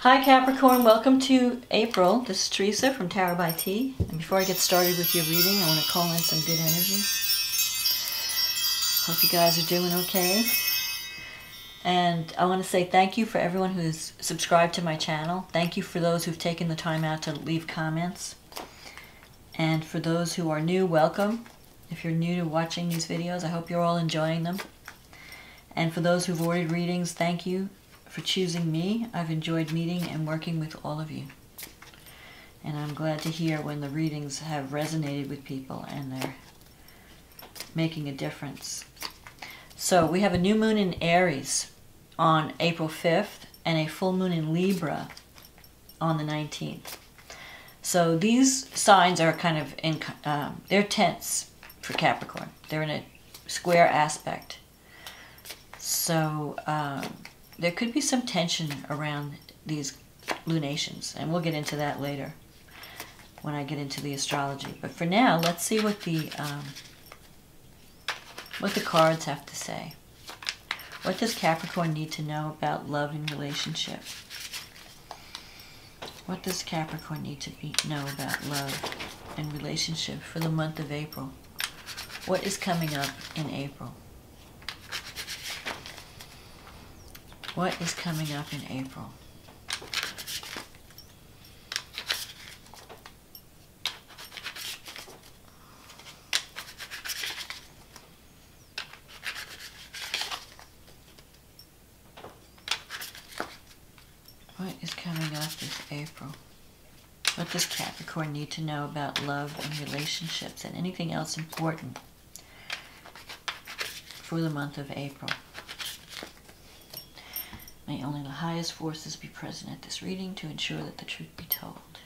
Hi Capricorn, welcome to April. This is Teresa from Tarot by T. And before I get started with your reading, I want to call in some good energy. Hope you guys are doing okay. And I want to say thank you for everyone who's subscribed to my channel. Thank you for those who've taken the time out to leave comments. And for those who are new, welcome. If you're new to watching these videos, I hope you're all enjoying them. And for those who've ordered readings, thank you for choosing me. I've enjoyed meeting and working with all of you. And I'm glad to hear when the readings have resonated with people and they're making a difference. So we have a new moon in Aries on April 5th and a full moon in Libra on the 19th. So these signs are kind of in, they're tense for Capricorn. They're in a square aspect. So there could be some tension around these lunations, and we'll get into that later when I get into the astrology. But for now, let's see what the cards have to say. What does Capricorn need to know about love and relationship? What does Capricorn need to know about love and relationship for the month of April? What is coming up in April? What is coming up in April? What is coming up this April? What does Capricorn need to know about love and relationships and anything else important for the month of April? May only the highest forces be present at this reading to ensure that the truth be told.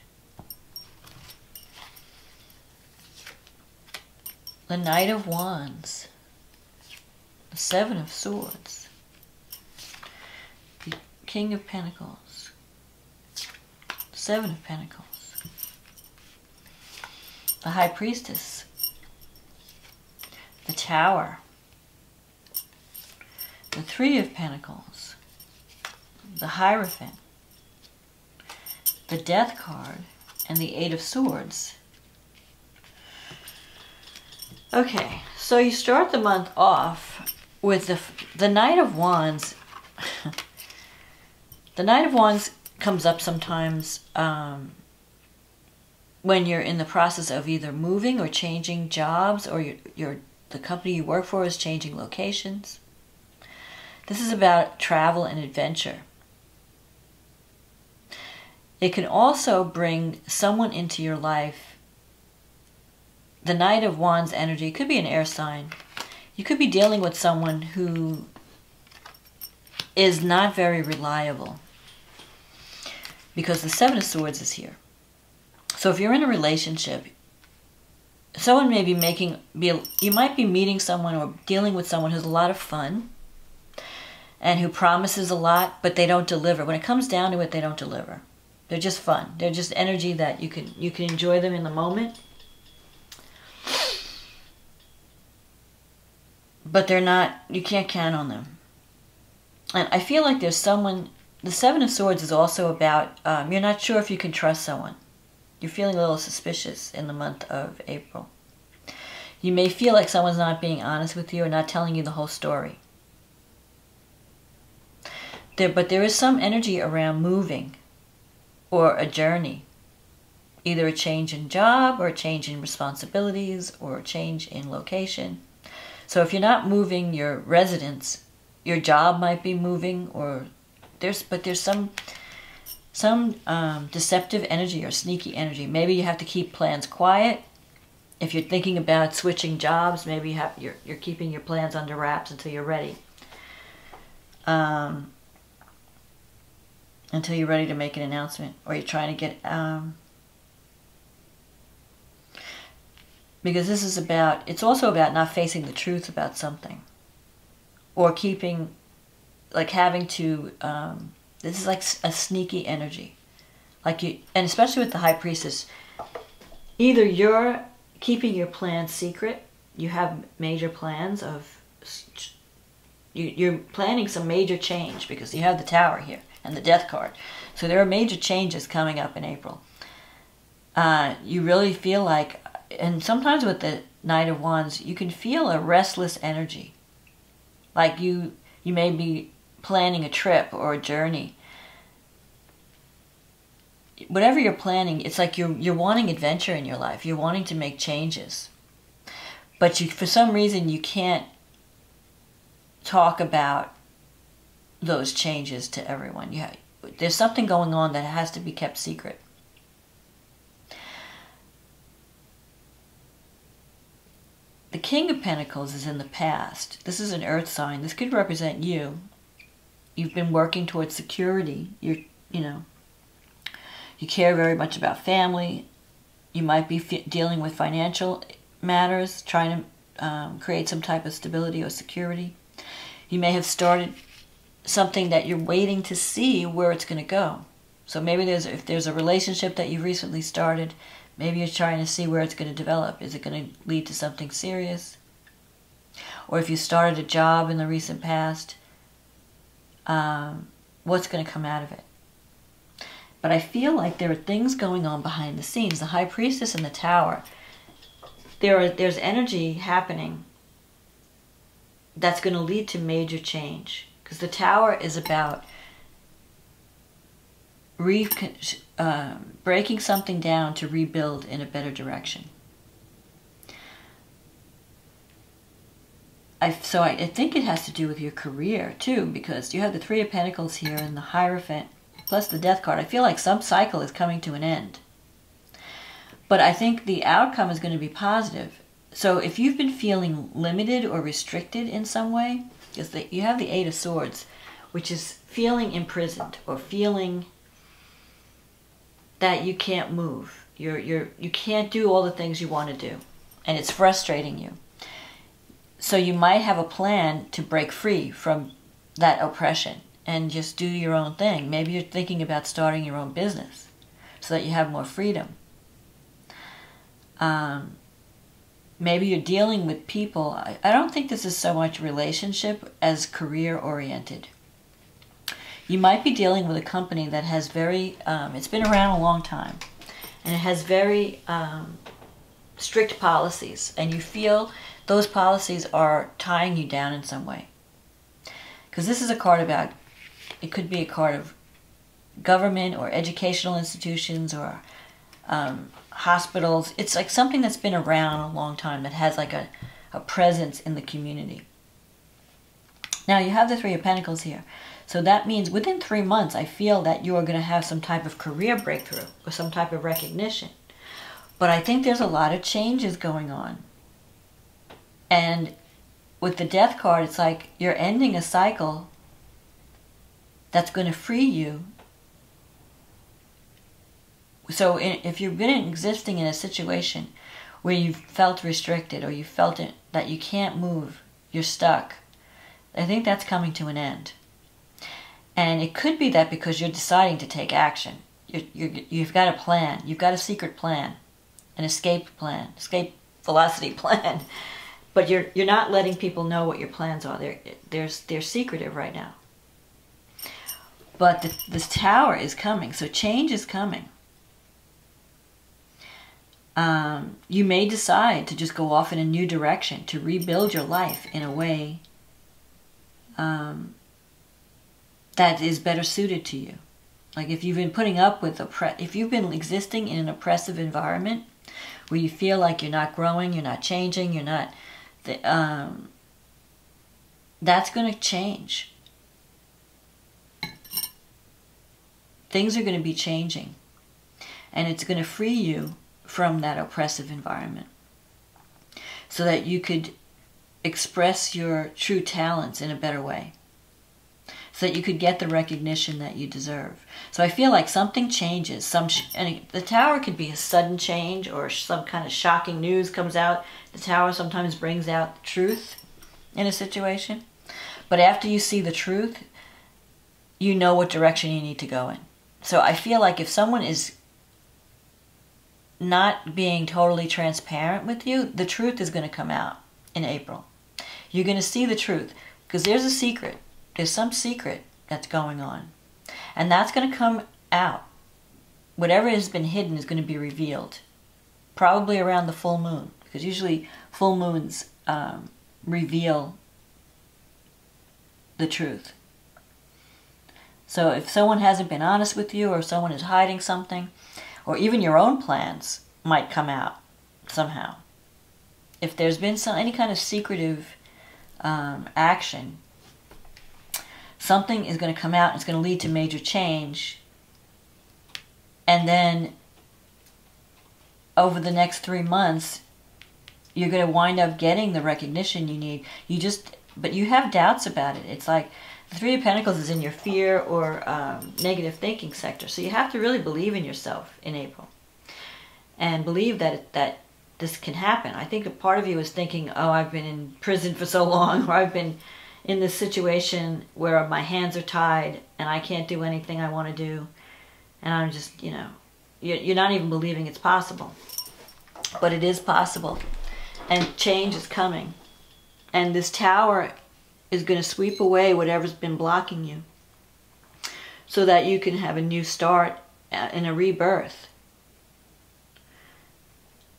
The Knight of Wands. The Seven of Swords. The King of Pentacles. The Seven of Pentacles. The High Priestess. The Tower. The Three of Pentacles. The Hierophant, the Death card, and the Eight of Swords. Okay, so you start the month off with the Knight of Wands. The Knight of Wands comes up sometimes when you're in the process of either moving or changing jobs, or the company you work for is changing locations. This is about travel and adventure. It can also bring someone into your life. The Knight of Wands energy could be an air sign. You could be dealing with someone who is not very reliable, because the Seven of Swords is here. So if you're in a relationship, someone may you might be meeting someone or dealing with someone who's a lot of fun and who promises a lot, but they don't deliver. When it comes down to it, they don't deliver. They're just fun. They're just energy that you can enjoy them in the moment. But they're not, you can't count on them. And I feel like there's someone, the Seven of Swords is also about, you're not sure if you can trust someone. You're feeling a little suspicious in the month of April. You may feel like someone's not being honest with you or not telling you the whole story. But there is some energy around moving, or a journey, either a change in job or a change in responsibilities or a change in location. So if you're not moving your residence, your job might be moving, or there's some deceptive energy or sneaky energy. Maybe you have to keep plans quiet. If you're thinking about switching jobs, maybe you're keeping your plans under wraps until you're ready. Until you're ready to make an announcement, or you're trying to get, because this is about, it's also about not facing the truth about something, or keeping, like having to, this is like a sneaky energy, like you, and especially with the High Priestess, either you're keeping your plans secret, you have major plans of You're planning some major change because you have the Tower here and the Death card. So there are major changes coming up in April. You really feel like, and sometimes with the Knight of Wands, you can feel a restless energy. Like you may be planning a trip or a journey. Whatever you're planning, it's like you're wanting adventure in your life. You're wanting to make changes. But for some reason, you can't talk about those changes to everyone. There's something going on that has to be kept secret. The King of Pentacles is in the past. This is an earth sign. This could represent you. You've been working towards security. You care very much about family. You might be dealing with financial matters, trying to create some type of stability or security. You may have started something that you're waiting to see where it's going to go. So maybe if there's a relationship that you've recently started, maybe you're trying to see where it's going to develop. Is it going to lead to something serious? Or if you started a job in the recent past, what's going to come out of it? But I feel like there are things going on behind the scenes. The High Priestess and the Tower, there's energy happening that's going to lead to major change. Because the Tower is about breaking something down to rebuild in a better direction. I think it has to do with your career too, because you have the Three of Pentacles here and the Hierophant, plus the Death card. I feel like some cycle is coming to an end. But I think the outcome is going to be positive. So if you've been feeling limited or restricted in some way, because you have the Eight of Swords, which is feeling imprisoned or feeling that you can't move. You can't do all the things you want to do, and it's frustrating you. So you might have a plan to break free from that oppression and just do your own thing. Maybe you're thinking about starting your own business so that you have more freedom. Maybe you're dealing with people. I don't think this is so much relationship as career-oriented. You might be dealing with a company that has it's been around a long time, and it has very strict policies, and you feel those policies are tying you down in some way. Because this is a card about, it could be a card of government or educational institutions or hospitals. It's like something that's been around a long time that has like a presence in the community. Now you have the Three of Pentacles here. So that means within 3 months, I feel that you are going to have some type of career breakthrough or some type of recognition. But I think there's a lot of changes going on. And with the Death card, it's like you're ending a cycle that's going to free you. So if you've been existing in a situation where you've felt restricted or you felt that you can't move, you're stuck, I think that's coming to an end. And it could be that because you're deciding to take action. You've got a plan. You've got a secret plan, an escape velocity plan. But you're not letting people know what your plans are. They're secretive right now. But this Tower is coming, so change is coming. You may decide to just go off in a new direction, to rebuild your life in a way that is better suited to you. Like if you've been putting up with if you've been existing in an oppressive environment where you feel like you're not growing, you're not changing, you're not, that's going to change. Things are going to be changing, and it's going to free you from that oppressive environment so that you could express your true talents in a better way, so that you could get the recognition that you deserve. So I feel like something changes. And the Tower could be a sudden change or some kind of shocking news comes out. The Tower sometimes brings out truth in a situation. But after you see the truth, you know what direction you need to go in. So I feel like if someone is not being totally transparent with you, the truth is going to come out in April. You're going to see the truth. Because there's a secret. There's some secret that's going on. And that's going to come out. Whatever has been hidden is going to be revealed. Probably around the full moon. Because usually full moons reveal the truth. So if someone hasn't been honest with you, or someone is hiding something, or even your own plans might come out somehow. If there's been any kind of secretive action, something is going to come out and it's going to lead to major change. And then over the next 3 months, you're going to wind up getting the recognition you need. But you have doubts about it. It's like the Three of Pentacles is in your fear or negative thinking sector. So you have to really believe in yourself in April. And believe that this can happen. I think a part of you is thinking, oh, I've been in prison for so long, or I've been in this situation where my hands are tied and I can't do anything I want to do. And I'm just, you're not even believing it's possible. But it is possible. And change is coming. And this tower is going to sweep away whatever's been blocking you, so that you can have a new start and a rebirth.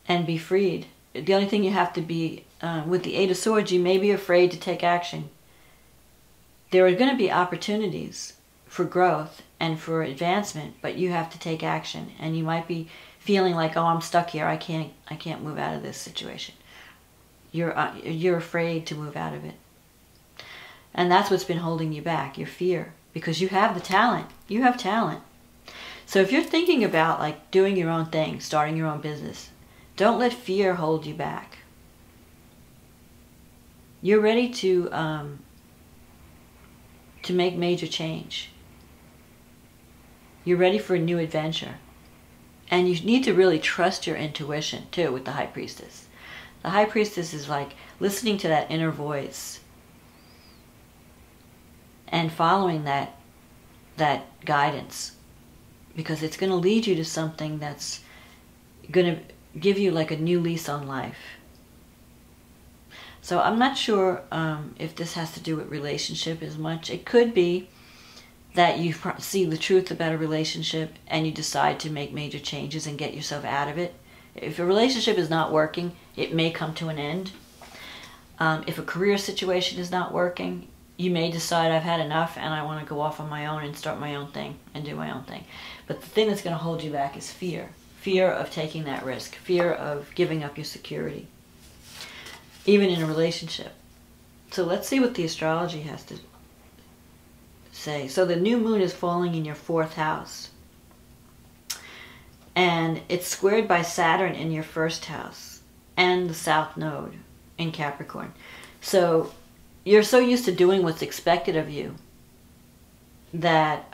And be freed. The only thing you have to be, with the Eight of Swords, you may be afraid to take action. There are going to be opportunities for growth and for advancement, but you have to take action. And you might be feeling like, oh, I'm stuck here. I can't move out of this situation. You're afraid to move out of it. And that's what's been holding you back, your fear. Because you have the talent. You have talent. So if you're thinking about like doing your own thing, starting your own business, don't let fear hold you back. You're ready to make major change. You're ready for a new adventure. And you need to really trust your intuition, too, with the High Priestess. The High Priestess is like listening to that inner voice and following that guidance. Because it's going to lead you to something that's going to give you like a new lease on life. So I'm not sure if this has to do with relationship as much. It could be that you see the truth about a relationship and you decide to make major changes and get yourself out of it. If a relationship is not working, it may come to an end. If a career situation is not working, you may decide I've had enough and I want to go off on my own and start my own thing and do my own thing. But the thing that's going to hold you back is fear. Fear of taking that risk. Fear of giving up your security. Even in a relationship. So let's see what the astrology has to say. So the new moon is falling in your 4th house. And it's squared by Saturn in your 1st house. And the South Node in Capricorn. So you're so used to doing what's expected of you that...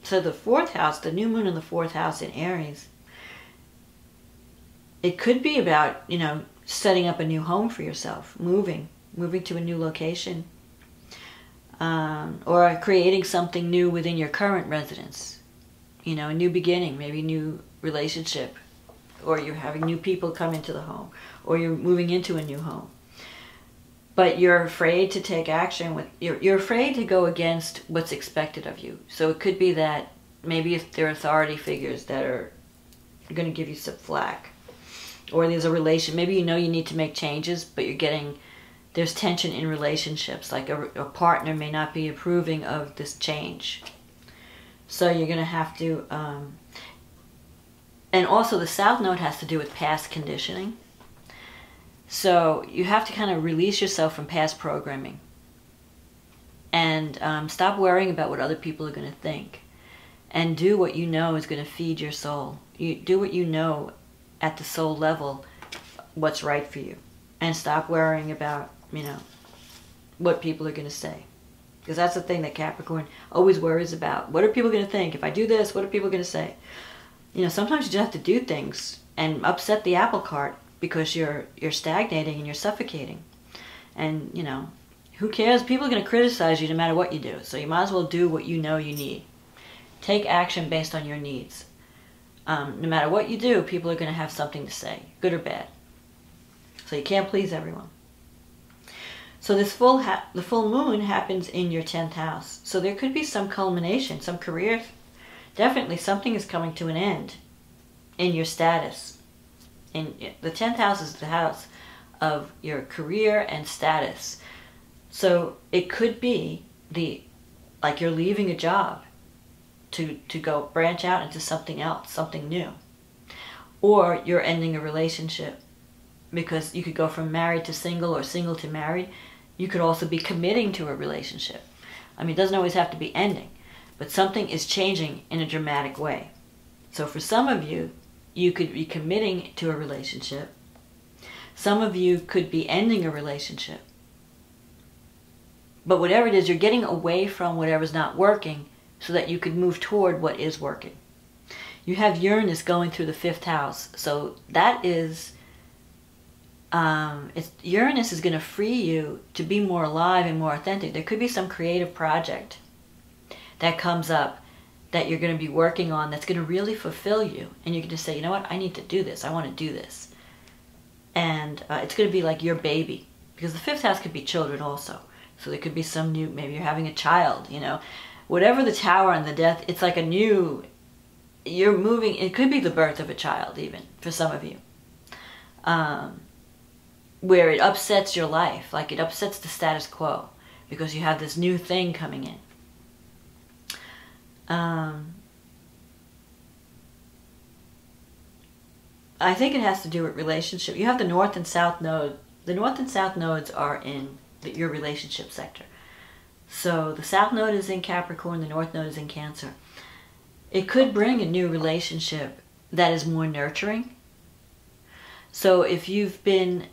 So the 4th house, the new moon in the 4th house in Aries, it could be about, setting up a new home for yourself, moving to a new location, or creating something new within your current residence. A new beginning, maybe a new relationship, or you're having new people come into the home, or you're moving into a new home. But you're afraid to take action. You're afraid to go against what's expected of you. So it could be that maybe if there are authority figures that are going to give you some flack. Or there's a relation. Maybe you need to make changes, but there's tension in relationships. Like a partner may not be approving of this change. So you're going to have to... and also the South Node has to do with past conditioning. So you have to kind of release yourself from past programming. And stop worrying about what other people are going to think. And do what you know is going to feed your soul. You do what you know at the soul level, what's right for you. And stop worrying about, what people are going to say. Because that's the thing that Capricorn always worries about. What are people going to think? If I do this, what are people going to say? Sometimes you just have to do things and upset the apple cart. Because you're stagnating and you're suffocating. And, who cares? People are going to criticize you no matter what you do. So you might as well do what you know you need. Take action based on your needs. No matter what you do, people are going to have something to say, good or bad. So you can't please everyone. So this the full moon happens in your 10th house. So there could be some culmination, some career. Definitely something is coming to an end in your status. In the 10th house is the house of your career and status. So it could be like you're leaving a job to go branch out into something else, something new. Or you're ending a relationship, because you could go from married to single or single to married. You could also be committing to a relationship. I mean, it doesn't always have to be ending, but something is changing in a dramatic way. So for some of you, you could be committing to a relationship. Some of you could be ending a relationship. But whatever it is, you're getting away from whatever's not working so that you could move toward what is working. You have Uranus going through the 5th house. So that is, Uranus is going to free you to be more alive and more authentic. There could be some creative project that comes up that you're going to be working on that's going to really fulfill you. And you can just say, you know what, I need to do this. I want to do this. And it's going to be like your baby. Because the 5th house could be children also. So there could be some new, maybe you're having a child, you know. Whatever the Tower and the Death, it's like a new, you're moving, it could be the birth of a child even, for some of you. Where it upsets your life, like it upsets the status quo, because you have this new thing coming in. I think it has to do with relationship. You have the North and South node. The North and South nodes are in your relationship sector. So the South node is in Capricorn, the North node is in Cancer. It could bring a new relationship that is more nurturing. So if you've been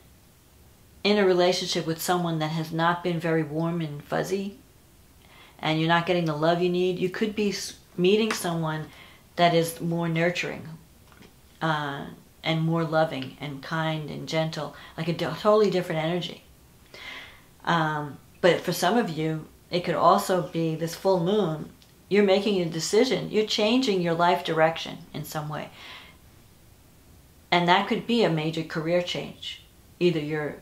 in a relationship with someone that has not been very warm and fuzzy, and you're not getting the love you need, you could be meeting someone that is more nurturing and more loving and kind and gentle, like a totally different energy. But for some of you, it could also be this full moon. You're making a decision. You're changing your life direction in some way. And that could be a major career change. Either your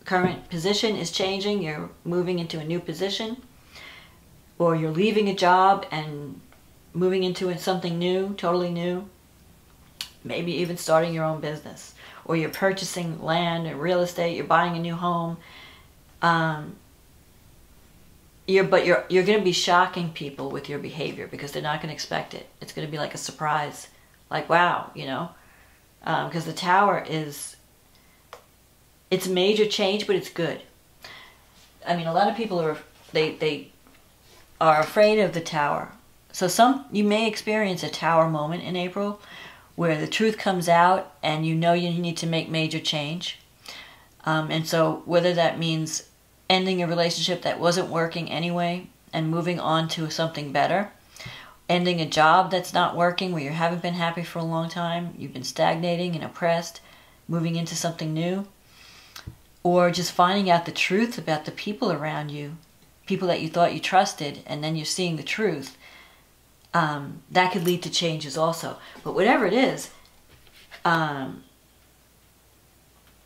current position is changing, you're moving into a new position, or you're leaving a job and moving into something new, totally new. Maybe even starting your own business. Or you're purchasing land or real estate, you're buying a new home. You're going to be shocking people with your behavior because they're not going to expect it. It's going to be like a surprise, like wow, you know, because the Tower is, it's major change, but it's good. I mean, a lot of people are they are afraid of the Tower. So you may experience a Tower moment in April where the truth comes out and you know you need to make major change. And so whether that means ending a relationship that wasn't working anyway and moving on to something better, ending a job that's not working where you haven't been happy for a long time, you've been stagnating and oppressed, moving into something new, or just finding out the truth about the people around you, people that you thought you trusted, and then you're seeing the truth. That could lead to changes also. But whatever it is,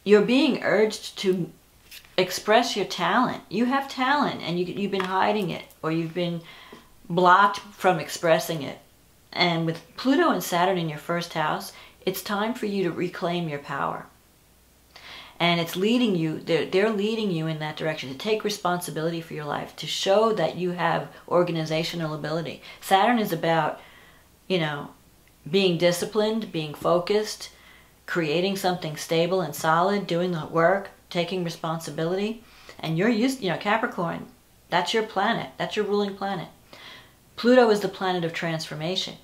you're being urged to express your talent. You have talent and you've been hiding it, or you've been blocked from expressing it. And with Pluto and Saturn in your 1st house, it's time for you to reclaim your power. And it's leading you, they're leading you in that direction, to take responsibility for your life, to show that you have organizational ability. Saturn is about, you know, being disciplined, being focused, creating something stable and solid, doing the work, taking responsibility. And you're used, you know, Capricorn, that's your planet, that's your ruling planet. Pluto is the planet of transformation.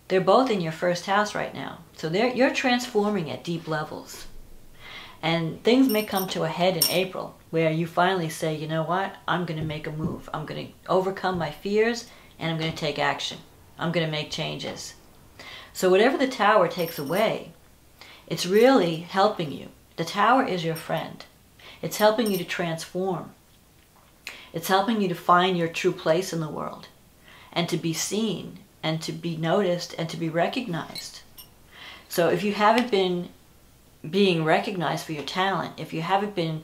They're both in your 1st house right now. So you're transforming at deep levels. And things may come to a head in April where you finally say, you know what, I'm going to make a move. I'm going to overcome my fears and I'm going to take action. I'm going to make changes. So whatever the Tower takes away, it's really helping you. The Tower is your friend. It's helping you to transform. It's helping you to find your true place in the world and to be seen and to be noticed and to be recognized. So if you haven't been being recognized for your talent, if you haven't been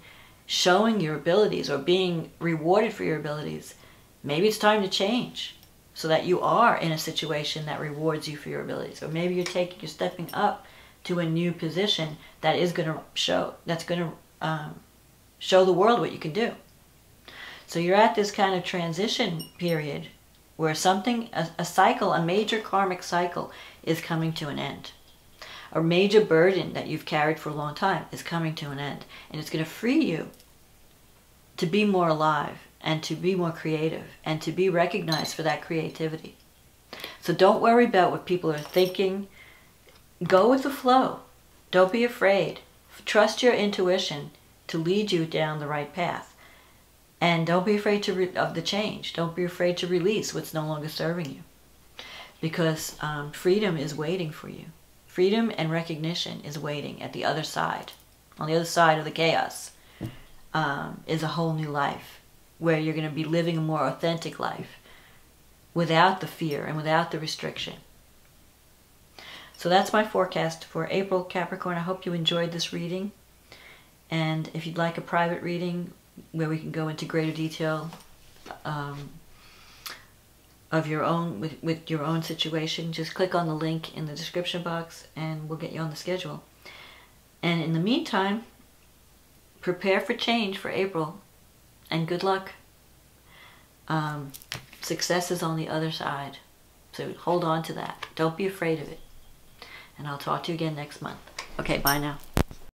showing your abilities or being rewarded for your abilities, maybe it's time to change so that you are in a situation that rewards you for your abilities. Or maybe you're stepping up to a new position that is going to show, that's going to show the world what you can do. So you're at this kind of transition period where something, a cycle, a major karmic cycle is coming to an end. A major burden that you've carried for a long time is coming to an end. And it's going to free you to be more alive and to be more creative and to be recognized for that creativity. So don't worry about what people are thinking. Go with the flow. Don't be afraid. Trust your intuition to lead you down the right path. And don't be afraid of the change. Don't be afraid to release what's no longer serving you. Because freedom is waiting for you. Freedom and recognition is waiting at the other side. On the other side of the chaos is a whole new life where you're going to be living a more authentic life without the fear and without the restriction. So that's my forecast for April, Capricorn. I hope you enjoyed this reading. And if you'd like a private reading where we can go into greater detail of your own, with your own situation, just click on the link in the description box and we'll get you on the schedule. And in the meantime, prepare for change for April and good luck. Success is on the other side. So hold on to that. Don't be afraid of it. And I'll talk to you again next month. Okay, bye now.